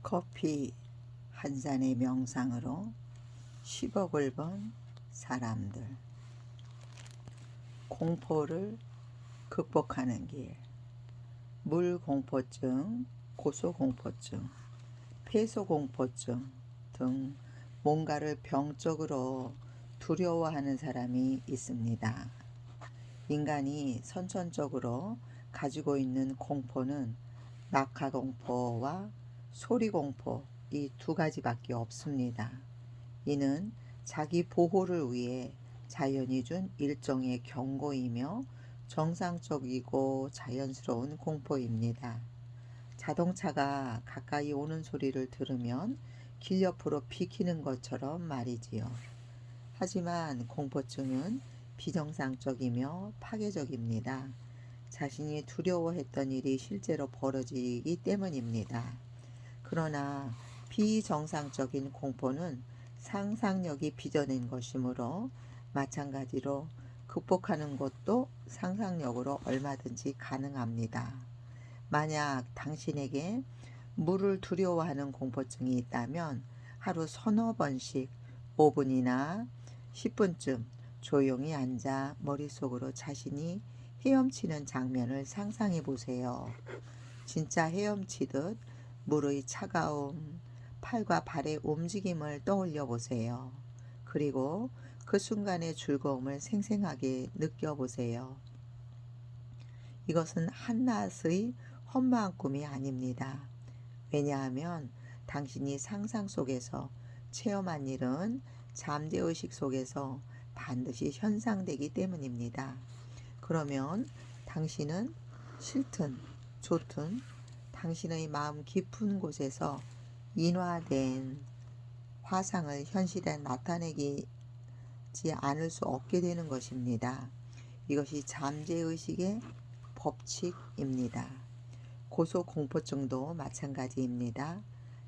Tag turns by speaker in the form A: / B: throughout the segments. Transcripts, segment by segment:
A: 커피 한 잔의 명상으로 10억을 번 사람들. 공포를 극복하는 길. 물공포증, 고소공포증, 폐소공포증 등 뭔가를 병적으로 두려워하는 사람이 있습니다. 인간이 선천적으로 가지고 있는 공포는 낙하공포와 소리공포 이 두 가지밖에 없습니다. 이는 자기 보호를 위해 자연이 준 일종의 경고이며 정상적이고 자연스러운 공포입니다. 자동차가 가까이 오는 소리를 들으면 길 옆으로 비키는 것처럼 말이지요. 하지만 공포증은 비정상적이며 파괴적입니다. 자신이 두려워했던 일이 실제로 벌어지기 때문입니다. 그러나 비정상적인 공포는 상상력이 빚어낸 것이므로 마찬가지로 극복하는 것도 상상력으로 얼마든지 가능합니다. 만약 당신에게 물을 두려워하는 공포증이 있다면 하루 서너 번씩 5분이나 10분쯤 조용히 앉아 머릿속으로 자신이 헤엄치는 장면을 상상해 보세요. 진짜 헤엄치듯 물의 차가움, 팔과 발의 움직임을 떠올려 보세요. 그리고 그 순간의 즐거움을 생생하게 느껴보세요. 이것은 한낱의 험마한 꿈이 아닙니다. 왜냐하면 당신이 상상 속에서 체험한 일은 잠재의식 속에서 반드시 현상되기 때문입니다. 그러면 당신은 싫든 좋든 당신의 마음 깊은 곳에서 인화된 화상을 현실에 나타내지 않을 수 없게 되는 것입니다. 이것이 잠재의식의 법칙입니다. 고소공포증도 마찬가지입니다.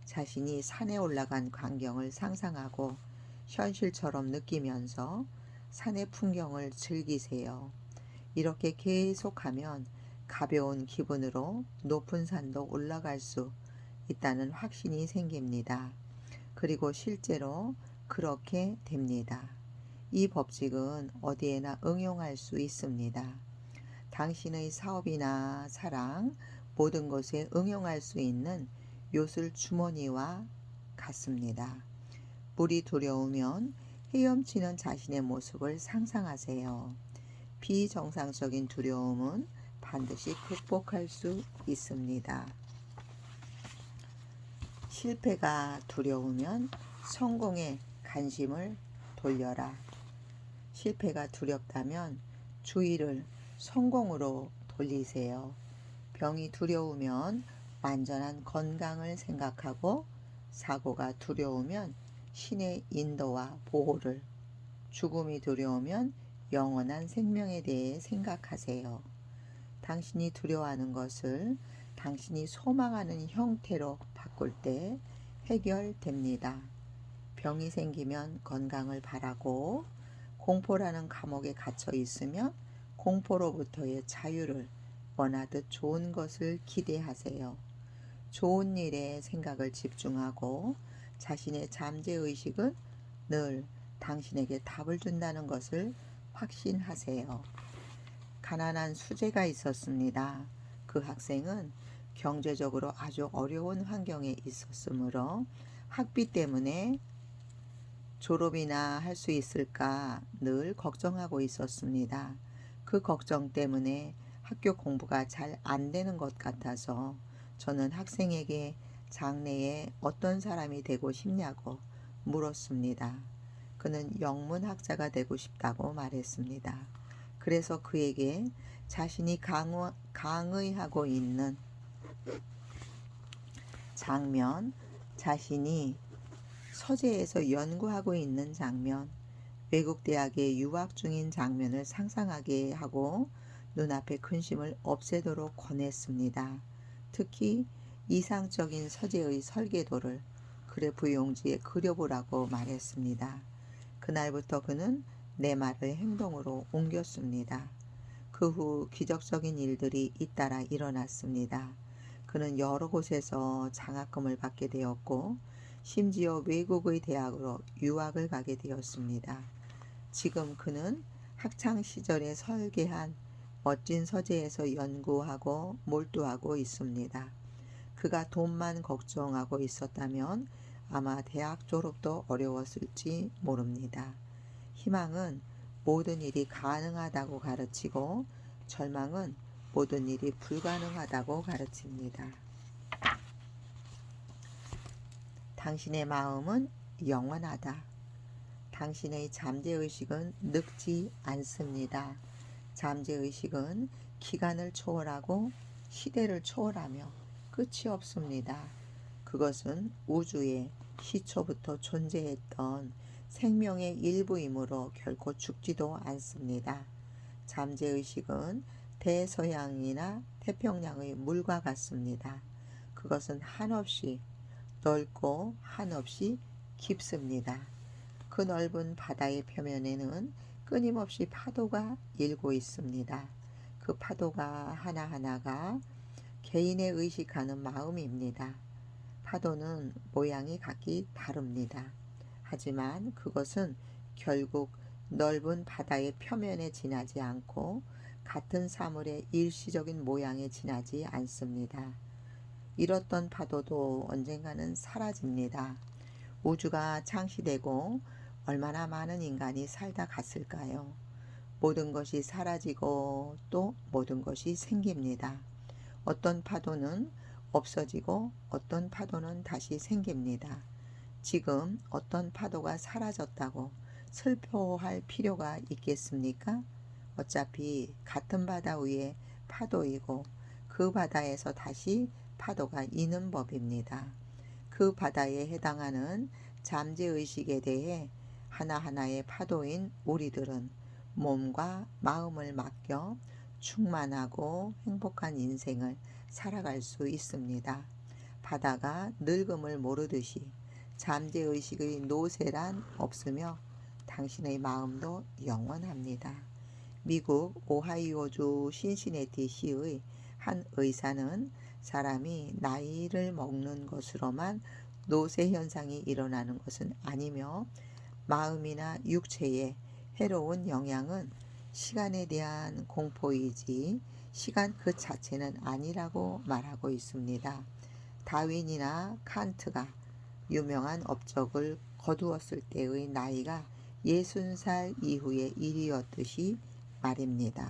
A: 자신이 산에 올라간 광경을 상상하고 현실처럼 느끼면서 산의 풍경을 즐기세요. 이렇게 계속하면 가벼운 기분으로 높은 산도 올라갈 수 있다는 확신이 생깁니다. 그리고 실제로 그렇게 됩니다. 이 법칙은 어디에나 응용할 수 있습니다. 당신의 사업이나 사랑, 모든 것에 응용할 수 있는 요술 주머니와 같습니다. 물이 두려우면 헤엄치는 자신의 모습을 상상하세요. 비정상적인 두려움은 반드시 극복할 수 있습니다. 실패가 두려우면 성공에 관심을 돌려라. 실패가 두렵다면 주의를 성공으로 돌리세요. 병이 두려우면 완전한 건강을 생각하고 사고가 두려우면 신의 인도와 보호를, 죽음이 두려우면 영원한 생명에 대해 생각하세요. 당신이 두려워하는 것을 당신이 소망하는 형태로 바꿀 때 해결됩니다. 병이 생기면 건강을 바라고 공포라는 감옥에 갇혀 있으면 공포로부터의 자유를 원하듯 좋은 것을 기대하세요. 좋은 일에 생각을 집중하고 자신의 잠재의식은 늘 당신에게 답을 준다는 것을 확신하세요. 가난한 수재가 있었습니다. 그 학생은 경제적으로 아주 어려운 환경에 있었으므로 학비 때문에 졸업이나 할 수 있을까 늘 걱정하고 있었습니다. 그 걱정 때문에 학교 공부가 잘 안 되는 것 같아서 저는 학생에게 장래에 어떤 사람이 되고 싶냐고 물었습니다. 그는 영문학자가 되고 싶다고 말했습니다. 그래서 그에게 자신이 강의하고 있는 장면, 자신이 서재에서 연구하고 있는 장면, 외국 대학에 유학 중인 장면을 상상하게 하고 눈앞의 근심을 없애도록 권했습니다. 특히 이상적인 서재의 설계도를 그래프 용지에 그려보라고 말했습니다. 그날부터 그는 내 말을 행동으로 옮겼습니다. 그 후 기적적인 일들이 잇따라 일어났습니다. 그는 여러 곳에서 장학금을 받게 되었고 심지어 외국의 대학으로 유학을 가게 되었습니다. 지금 그는 학창 시절에 설계한 멋진 서재에서 연구하고 몰두하고 있습니다. 그가 돈만 걱정하고 있었다면 아마 대학 졸업도 어려웠을지 모릅니다. 희망은 모든 일이 가능하다고 가르치고 절망은 모든 일이 불가능하다고 가르칩니다. 당신의 마음은 영원하다. 당신의 잠재의식은 늙지 않습니다. 잠재의식은 기간을 초월하고 시대를 초월하며 끝이 없습니다. 그것은 우주의 시초부터 존재했던 생명의 일부이므로 결코 죽지도 않습니다. 잠재의식은 대서양이나 태평양의 물과 같습니다. 그것은 한없이 넓고 한없이 깊습니다. 그 넓은 바다의 표면에는 끊임없이 파도가 일고 있습니다. 그 파도가 하나하나가 개인의 의식하는 마음입니다. 파도는 모양이 각기 다릅니다. 하지만 그것은 결국 넓은 바다의 표면에 지나지 않고 같은 사물의 일시적인 모양에 지나지 않습니다. 잃었던 파도도 언젠가는 사라집니다. 우주가 창시되고 얼마나 많은 인간이 살다 갔을까요? 모든 것이 사라지고 또 모든 것이 생깁니다. 어떤 파도는 없어지고 어떤 파도는 다시 생깁니다. 지금 어떤 파도가 사라졌다고 슬퍼할 필요가 있겠습니까? 어차피 같은 바다 위에 파도이고 그 바다에서 다시 파도가 이는 법입니다. 그 바다에 해당하는 잠재의식에 대해 하나하나의 파도인 우리들은 몸과 마음을 맡겨 충만하고 행복한 인생을 살아갈 수 있습니다. 바다가 늙음을 모르듯이 잠재의식의 노쇠란 없으며 당신의 마음도 영원합니다. 미국 오하이오주 신시내티시의 한 의사는 사람이 나이를 먹는 것으로만 노쇠 현상이 일어나는 것은 아니며 마음이나 육체에 해로운 영향은 시간에 대한 공포이지 시간 그 자체는 아니라고 말하고 있습니다. 다윈이나 칸트가 유명한 업적을 거두었을 때의 나이가 60살 이후의 일이었듯이 말입니다.